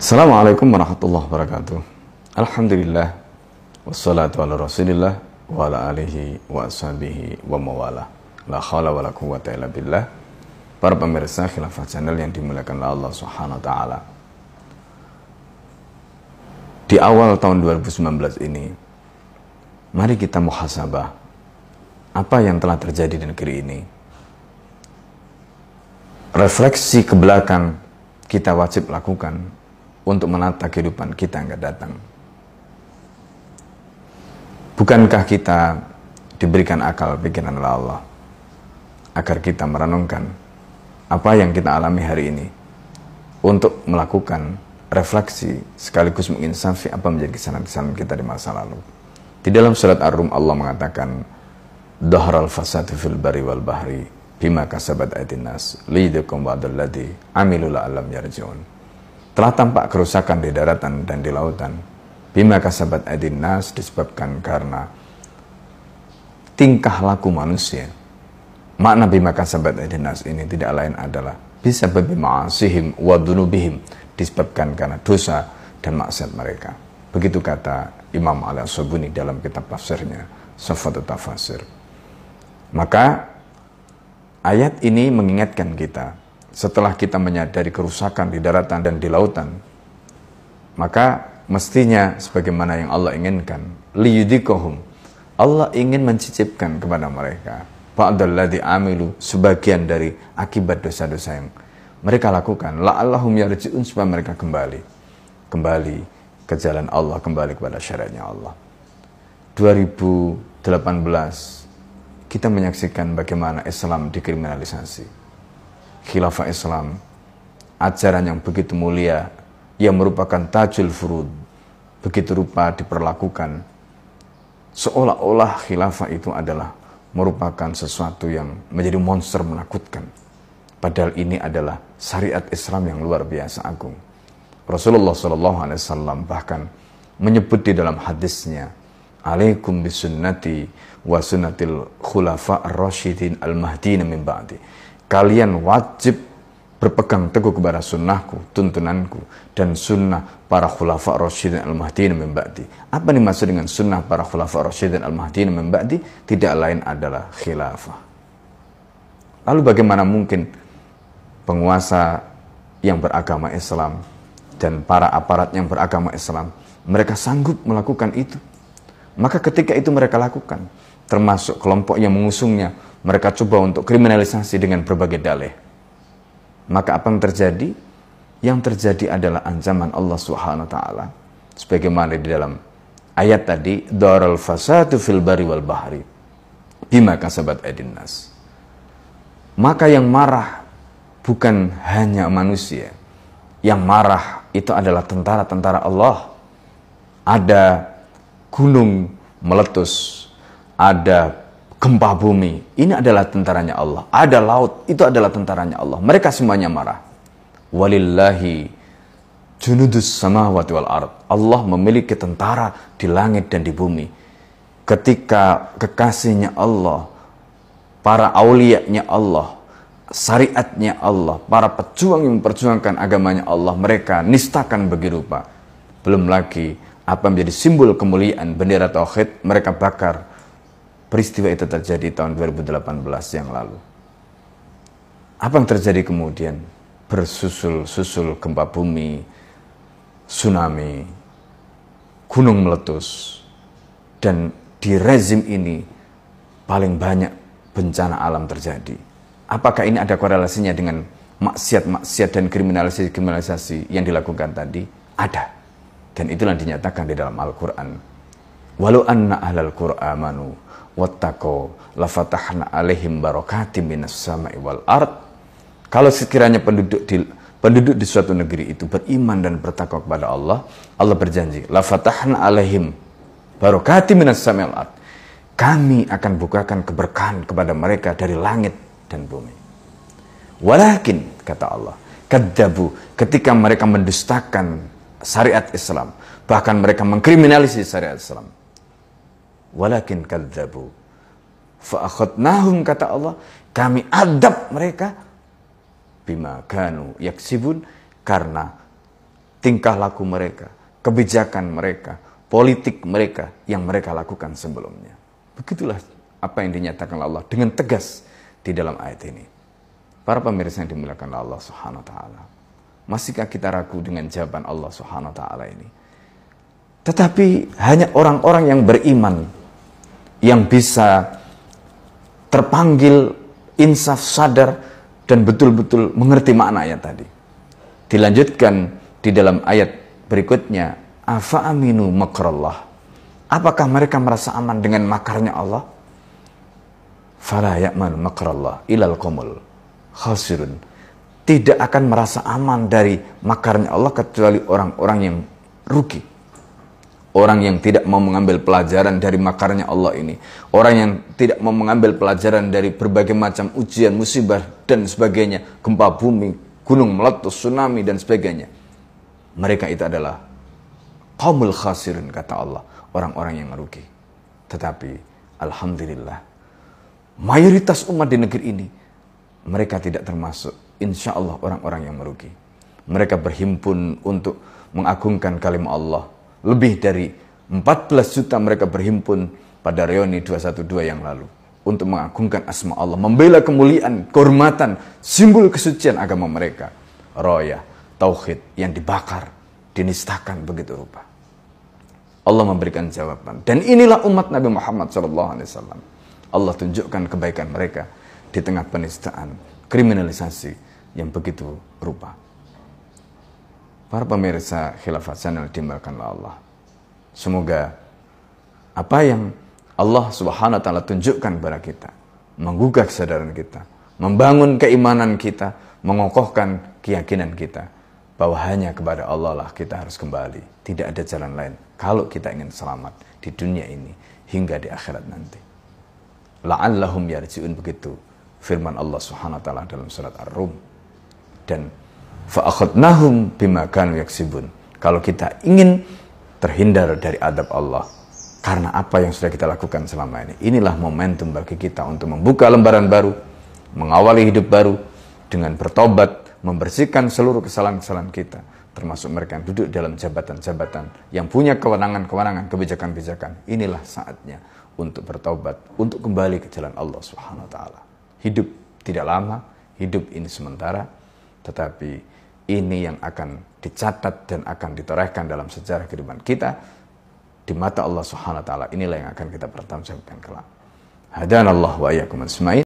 Assalamualaikum warahmatullahi wabarakatuh. Alhamdulillah wassalatu ala rasulillah wa ala alihi wa ashabihi wa mawala. La khawla wa la quwwata illa billah. Para pemirsa Khilafah Channel yang dimuliakan Allah Subhanahu wa taala. Di awal tahun 2019 ini, mari kita muhasabah apa yang telah terjadi di negeri ini. Refleksi ke belakang kita wajib lakukan untuk menata kehidupan kita yang akan datang. Bukankah kita diberikan akal pikiran oleh Allah agar kita merenungkan apa yang kita alami hari ini untuk melakukan refleksi sekaligus menginsafi apa menjadi kesalahan-kesalahan kita di masa lalu. Di dalam surat Ar-Rum Allah mengatakan, "Dhahral fasadu fil barri wal bahri bima kasabat aydin nas liyadukum ba'dal ladzi amilu la'allam yarji'un." Telah tampak kerusakan di daratan dan di lautan. Bima kasabat aydin nas disebabkan karena tingkah laku manusia. Makna bima kasabat aydin nas ini tidak lain adalah bisa ma'asihim wa dunubihim, disebabkan karena dosa dan maksiat mereka. Begitu kata Imam Al-Sabuni dalam kitab tafsirnya Safatul Tafasir. Maka ayat ini mengingatkan kita, setelah kita menyadari kerusakan di daratan dan di lautan, maka mestinya sebagaimana yang Allah inginkan, liyudhikohum, Allah ingin mencicipkan kepada mereka ba'dalladzi amilu, sebagian dari akibat dosa-dosa yang mereka lakukan, la'allahum yarji'un, supaya mereka kembali ke jalan Allah, kembali kepada syariatnya Allah. 2018 kita menyaksikan bagaimana Islam dikriminalisasi. Khilafah Islam, ajaran yang begitu mulia, yang merupakan tajul furud, begitu rupa diperlakukan seolah-olah khilafah itu adalah merupakan sesuatu yang menjadi monster menakutkan. Padahal ini adalah syariat Islam yang luar biasa agung. Rasulullah SAW bahkan menyebut di dalam hadisnya, "Alaikum bisunnati wa sunnatil khulafa ar-rasyidin al-mahdina min ba'di." Kalian wajib berpegang teguh kepada sunnahku, tuntunanku, dan sunnah para khulafa ar-rasyidin al-mahdina min ba'di. Apa dimaksud dengan sunnah para khulafa ar-rasyidin al-mahdina min ba'di? Tidak lain adalah khilafah. Lalu bagaimana mungkin penguasa yang beragama Islam dan para aparat yang beragama Islam mereka sanggup melakukan itu? Maka ketika itu mereka lakukan, termasuk kelompok yang mengusungnya, mereka coba untuk kriminalisasi dengan berbagai dalih. Maka apa yang terjadi? Yang terjadi adalah ancaman Allah Subhanahu wa taala. Sebagaimana di dalam ayat tadi, dharal fasadu fil barri wal bahri bima kasabat aydin nas. Maka yang marah bukan hanya manusia. Yang marah itu adalah tentara-tentara Allah. Ada gunung meletus, ada gempa bumi, ini adalah tentaranya Allah. Ada laut, itu adalah tentaranya Allah. Mereka semuanya marah. Walillahi junudus samawati wal ard. Allah memiliki tentara di langit dan di bumi. Ketika kekasihnya Allah, para aulianya Allah, syariatnya Allah, para pejuang yang memperjuangkan agamanya Allah, mereka nistakan bagi rupa. Belum lagi apa menjadi simbol kemuliaan bendera tauhid, mereka bakar. Peristiwa itu terjadi tahun 2018 yang lalu. Apa yang terjadi kemudian? Bersusul-susul gempa bumi, tsunami, gunung meletus. Dan di rezim ini paling banyak bencana alam terjadi. Apakah ini ada korelasinya dengan maksiat-maksiat dan kriminalisasi yang dilakukan tadi? Ada. Dan itulah yang dinyatakan di dalam Al-Quran. Walau anna ahlal qur'amanu wattaqo lafatahna alaihim barakatim minas sama'i wal ard. Kalau sekiranya penduduk di suatu negeri itu beriman dan bertakwa kepada Allah, Allah berjanji, lafatahna alaihim barakatim minas sama'i wal ard. Kami akan bukakan keberkahan kepada mereka dari langit dan bumi. Walakin, kata Allah, kadzabu, ketika mereka mendustakan syariat Islam, bahkan mereka mengkriminalisasi syariat Islam. Walakin kadzabu fa akhadnahum, kata Allah, kami adab mereka bima kanu yaksibun, karena tingkah laku mereka, kebijakan mereka, politik mereka yang mereka lakukan sebelumnya. Begitulah apa yang dinyatakan Allah dengan tegas di dalam ayat ini. Para pemirsa yang dimuliakan Allah Subhanahu wa taala. Masihkah kita ragu dengan jawaban Allah Subhanahu wa taala ini? Tetapi hanya orang-orang yang beriman yang bisa terpanggil insaf, sadar, dan betul-betul mengerti makna ayat tadi. Dilanjutkan di dalam ayat berikutnya, afa aminu makrallah. Apakah mereka merasa aman dengan makarnya Allah? Fala ya'manu makrallah ilal qaumul khasirun. Tidak akan merasa aman dari makarnya Allah kecuali orang-orang yang rugi. Orang yang tidak mau mengambil pelajaran dari makarnya Allah ini. Orang yang tidak mau mengambil pelajaran dari berbagai macam ujian, musibah, dan sebagainya. Gempa bumi, gunung meletus, tsunami, dan sebagainya. Mereka itu adalah qaumul khasirin, kata Allah. Orang-orang yang merugi. Tetapi, alhamdulillah, mayoritas umat di negeri ini, mereka tidak termasuk, insya Allah, orang-orang yang merugi. Mereka berhimpun untuk mengagungkan kalimat Allah. Lebih dari 14 juta mereka berhimpun pada reuni 212 yang lalu untuk mengagungkan asma Allah, membela kemuliaan, kehormatan, simbol kesucian agama mereka. Royah, tauhid yang dibakar, dinistakan begitu rupa. Allah memberikan jawaban. Dan inilah umat Nabi Muhammad SAW. Allah tunjukkan kebaikan mereka di tengah penistaan, kriminalisasi yang begitu rupa. Para pemirsa Khilafah Channel dimuliakanlah Allah. Semoga apa yang Allah Subhanahu wa taala tunjukkan kepada kita, menggugah kesadaran kita, membangun keimanan kita, mengokohkan keyakinan kita bahwa hanya kepada Allah lah kita harus kembali. Tidak ada jalan lain kalau kita ingin selamat di dunia ini hingga di akhirat nanti. La'allahum yarji'un, begitu firman Allah Subhanahu wa taala dalam surat Ar-Rum. Dan fa'akhadnahum bima kanu yaksibun. Kalau kita ingin terhindar dari adab Allah karena apa yang sudah kita lakukan selama ini, inilah momentum bagi kita untuk membuka lembaran baru, mengawali hidup baru dengan bertobat, membersihkan seluruh kesalahan-kesalahan kita, termasuk mereka yang duduk dalam jabatan-jabatan yang punya kewenangan-kewenangan, kebijakan-kebijakan. Inilah saatnya untuk bertobat, untuk kembali ke jalan Allah Subhanahu wa taala. Hidup tidak lama, hidup ini sementara, tetapi ini yang akan dicatat dan akan ditorehkan dalam sejarah kehidupan kita di mata Allah Subhanahu wa taala. Inilah yang akan kita pertanggungjawabkan kelak. Hadanallahu wa iyyakum ajmain.